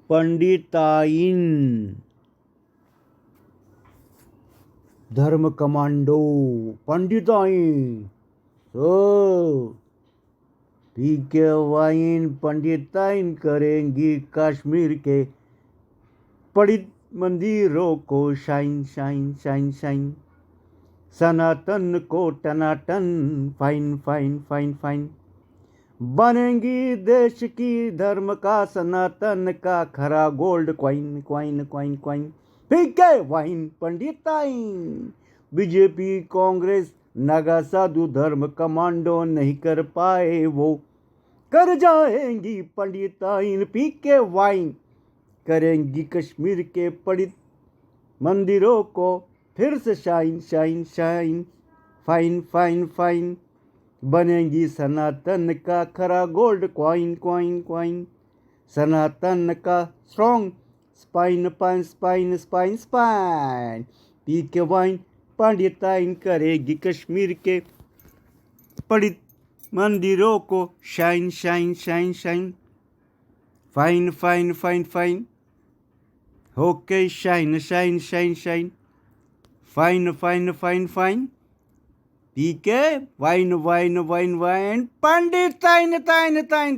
पंडिताइन धर्म कमांडो पंडिताइन ठीक है वाइन पंडिताइन करेंगी कश्मीर के पढ़ित मंदिरों को शाइन शाइन शाइन शाइन सनातन को टनाटन फाइन फाइन फाइन फाइन बनेंगी देश की धर्म का सनातन का खरा gold coin coin coin coin ठीक है वाइन पंडिताइन बीजेपी कांग्रेस नागा साधु धर्म कमांडो नहीं कर पाए वो कर जाएंगी पंडिताइन पी के वाइन करेंगी कश्मीर के पढ़ित मंदिरों को फिर से shine shine shine fine fine fine बनेंगी सनातन का खरा गोल्ड क्वाइन क्वाइन क्वाइन सनातन का strong spine pine spine spine spine P के वाइन पंडिताइन करेगी कश्मीर के पढ़ित मंदिरों को shine shine shine shine fine fine fine fine okay shine shine shine shine fine fine fine fine ठीक है वाइन वाइन वाइन वाइन पंडिताइन ताइन ताइन ताइन